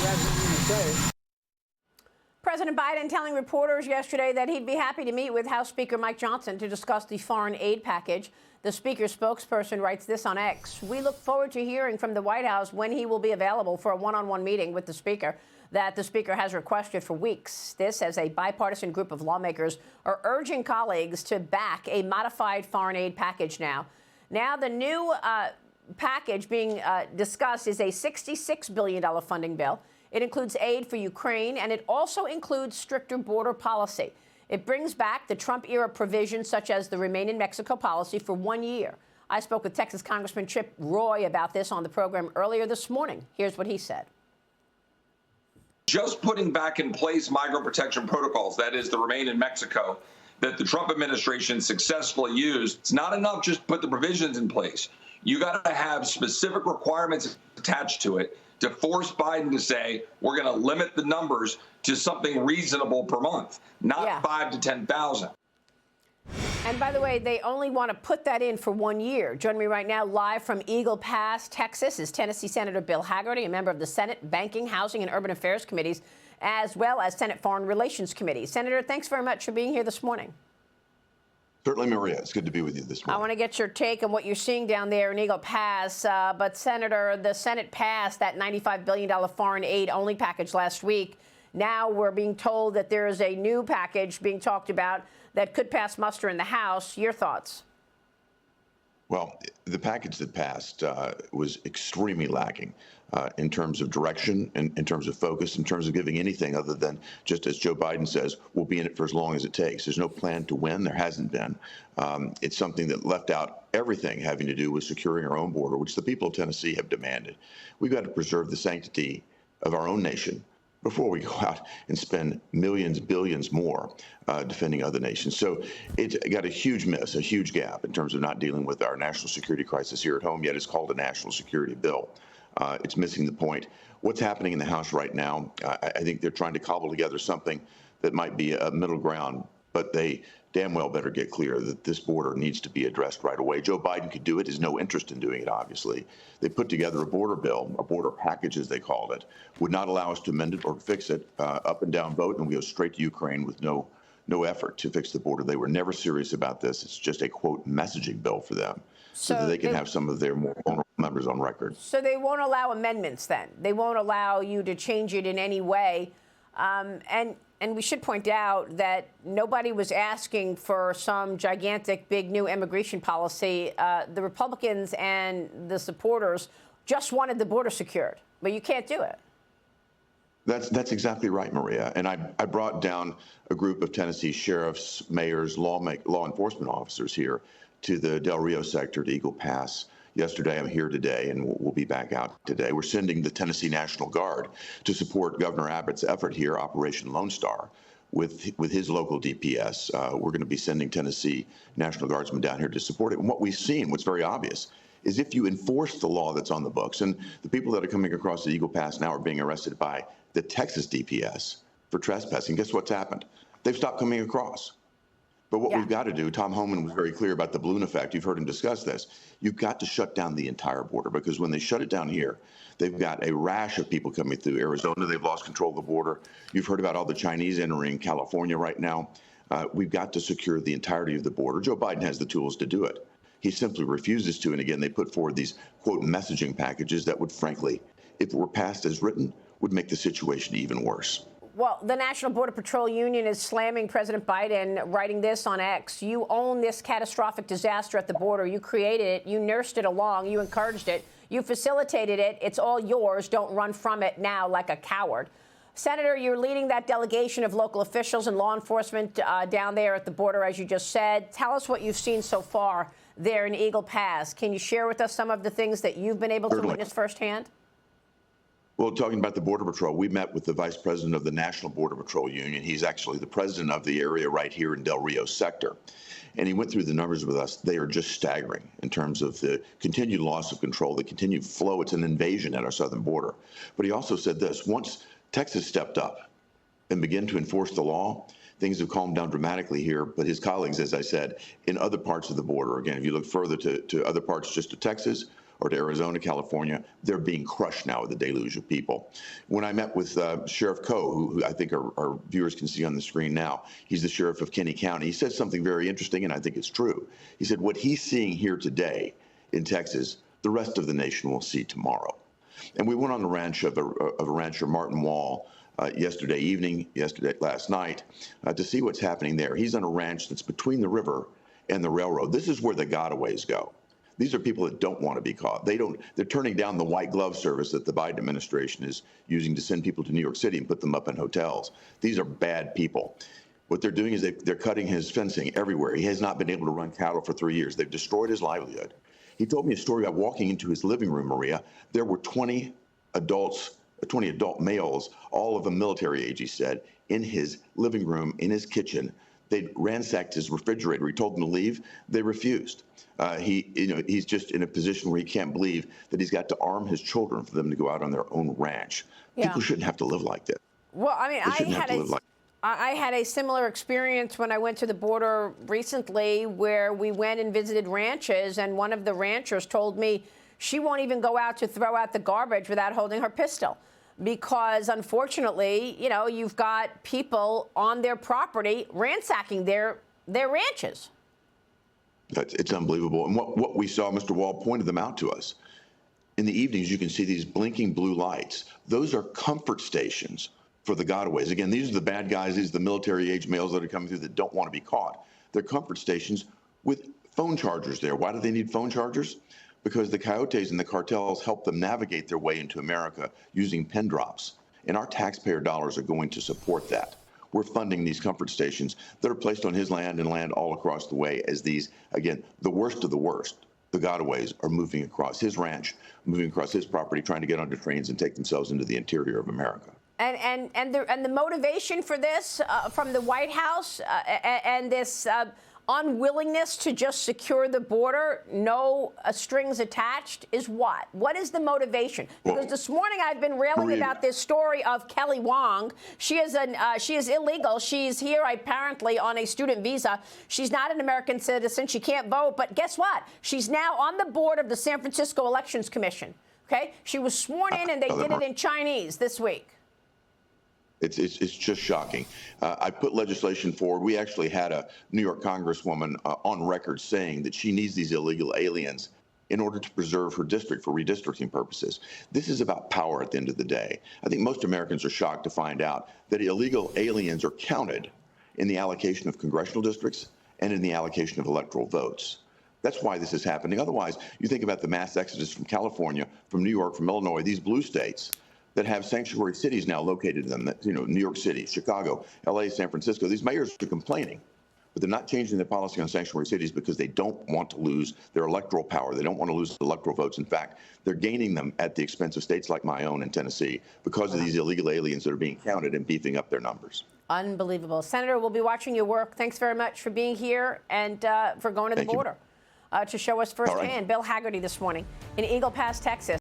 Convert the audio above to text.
has something to say. President Biden telling reporters yesterday that he'd be happy to meet with House Speaker Mike Johnson to discuss the foreign aid package. The Speaker's spokesperson writes this on X. We look forward to hearing from the White House when he will be available for a one-on-one meeting with the Speaker that the Speaker has requested for weeks. This as a bipartisan group of lawmakers are urging colleagues to back a modified foreign aid package now. Now, the new package being discussed is a $66 billion funding bill. It includes aid for Ukraine, and it also includes stricter border policy. It brings back the Trump-era provisions, such as the Remain in Mexico policy, for 1 year. I spoke with Texas Congressman Chip Roy about this on the program earlier this morning. Here's what he said. Just putting back in place migrant protection protocols, that is the Remain in Mexico, that the Trump administration successfully used, it's not enough just to put the provisions in place. You got to have specific requirements attached to it to force Biden to say, we're going to limit the numbers to something reasonable per month, not 5 to 10,000. And by the way, they only want to put that in for 1 year. Joining me right now live from Eagle Pass, Texas, is Tennessee Senator Bill Hagerty, a member of the Senate Banking, Housing, and Urban Affairs Committees, as well as Senate Foreign Relations Committee. Senator, thanks very much for being here this morning. Certainly, Maria. It's good to be with you this morning. I want to get your take on what you're seeing down there in Eagle Pass. But, Senator, the Senate passed that $95 billion foreign aid only package last week. Now we're being told that there is a new package being talked about that could pass muster in the House. Your thoughts? Well, the package that passed was extremely lacking in terms of direction, and in terms of focus, in terms of giving anything other than, just as Joe Biden says, we'll be in it for as long as it takes. There's no plan to win. There hasn't been. It's something that left out everything having to do with securing our own border, which the people of Tennessee have demanded. We've got to preserve the sanctity of our own nation before we go out and spend millions, billions more defending other nations. So it's got a huge miss, a huge gap in terms of not dealing with our national security crisis here at home, yet it's called a national security bill. It's missing the point. What's happening in the House right now, I think they're trying to cobble together something that might be a middle ground, but they damn well better get clear that this border needs to be addressed right away. Joe Biden could do it. Has no interest in doing it, obviously. They put together a border bill, a border package, as they called it, would not allow us to amend it or fix it, up and down vote, and we go straight to Ukraine with no effort to fix the border. They were never serious about this. It's just a, quote, messaging bill for them so that they can have some of their more vulnerable members on record. So they won't allow amendments then? They won't allow you to change it in any way? And we should point out that nobody was asking for some gigantic, big new immigration policy. The Republicans and the supporters just wanted the border secured, but you can't do it. That's exactly right, Maria. And I brought down a group of Tennessee sheriffs, mayors, law enforcement officers here to the Del Rio sector, to Eagle Pass. Yesterday, I'm here today, and we'll be back out today. We're sending the Tennessee National Guard to support Governor Abbott's effort here, Operation Lone Star, with his local DPS. We're going to be sending Tennessee National Guardsmen down here to support it. And what we've seen, what's very obvious, is if you enforce the law that's on the books, and the people that are coming across the Eagle Pass now are being arrested by the Texas DPS for trespassing, guess what's happened? They've stopped coming across. But what we've got to do, Tom Homan was very clear about the balloon effect. You've heard him discuss this. You've got to shut down the entire border, because when they shut it down here, they've got a rash of people coming through Arizona. They've lost control of the border. You've heard about all the Chinese entering California right now. We've got to secure the entirety of the border. Joe Biden has the tools to do it. He simply refuses to. And again, they put forward these, quote, messaging packages that would, frankly, if it were passed as written, would make the situation even worse. Well, the National Border Patrol Union is slamming President Biden, writing this on X. You own this catastrophic disaster at the border. You created it. You nursed it along. You encouraged it. You facilitated it. It's all yours. Don't run from it now like a coward. Senator, you're leading that delegation of local officials and law enforcement down there at the border, as you just said. Tell us what you've seen so far there in Eagle Pass. Can you share with us some of the things that you've been able to witness firsthand? Well, talking about the Border Patrol, we met with the Vice President of the National Border Patrol Union. He's actually the president of the area right here in Del Rio sector. And he went through the numbers with us. They are just staggering in terms of the continued loss of control, the continued flow. It's an invasion at our southern border. But he also said this: once Texas stepped up and began to enforce the law, things have calmed down dramatically here. But his colleagues, as I said, in other parts of the border, again, if you look further to other parts just of Texas, or to Arizona, California, they're being crushed now with a deluge of people. When I met with Sheriff Coe, who I think our viewers can see on the screen now, he's the sheriff of Kinney County. He said something very interesting, and I think it's true. He said what he's seeing here today in Texas, the rest of the nation will see tomorrow. And we went on the ranch of a rancher, Martin Wall, last night, to see what's happening there. He's on a ranch that's between the river and the railroad. This is where the gotaways go. These are people that don't want to be caught. They're turning down the white glove service that the Biden administration is using to send people to New York City and put them up in hotels. These are bad people. What they're doing is they're cutting his fencing everywhere. He has not been able to run cattle for 3 years. They've destroyed his livelihood. He told me a story about walking into his living room, Maria. There were 20 adult males, all of them military age, he said, in his living room, in his kitchen. They ransacked his refrigerator. He told them to leave. They refused. He's just in a position where he can't believe that he's got to arm his children for them to go out on their own ranch. Yeah. People shouldn't have to live like this. Well, I mean, I had a similar experience when I went to the border recently, where we went and visited ranches, and one of the ranchers told me she won't even go out to throw out the garbage without holding her pistol, because unfortunately, you've got people on their property ransacking their ranches. It's unbelievable. And what we saw, Mr. Wall pointed them out to us. In the evenings, you can see these blinking blue lights. Those are comfort stations for the gotaways. Again, these are the bad guys. These are the military-age males that are coming through that don't want to be caught. They're comfort stations with phone chargers there. Why do they need phone chargers? Because the coyotes and the cartels help them navigate their way into America using pen drops. And our taxpayer dollars are going to support that. We're funding these comfort stations that are placed on his land and land all across the way as these, again, the worst of the worst, the gotaways, are moving across his ranch, moving across his property, trying to get onto trains and take themselves into the interior of America. And the motivation for this from the White House and this unwillingness to just secure the border, no strings attached, is what? What is the motivation? Because this morning I've been railing about this story of Kelly Wong. She is illegal. She's here apparently on a student visa. She's not an American citizen. She can't vote. But guess what? She's now on the board of the San Francisco Elections Commission. Okay? She was sworn in, and they did it in Chinese this week. It's just shocking. I put legislation forward. We actually had a New York Congresswoman on record saying that she needs these illegal aliens in order to preserve her district for redistricting purposes. This is about power at the end of the day. I think most Americans are shocked to find out that illegal aliens are counted in the allocation of congressional districts and in the allocation of electoral votes. That's why this is happening. Otherwise, you think about the mass exodus from California, from New York, from Illinois, these blue states that have sanctuary cities now located in them, that, New York City, Chicago, LA, San Francisco. These mayors are complaining, but they're not changing their policy on sanctuary cities because they don't want to lose their electoral power. They don't want to lose electoral votes. In fact, they're gaining them at the expense of states like my own in Tennessee because of these illegal aliens that are being counted and beefing up their numbers. Unbelievable. Senator, we'll be watching your work. Thanks very much for being here and for going to the border to show us firsthand. Bill Hagerty this morning in Eagle Pass, Texas.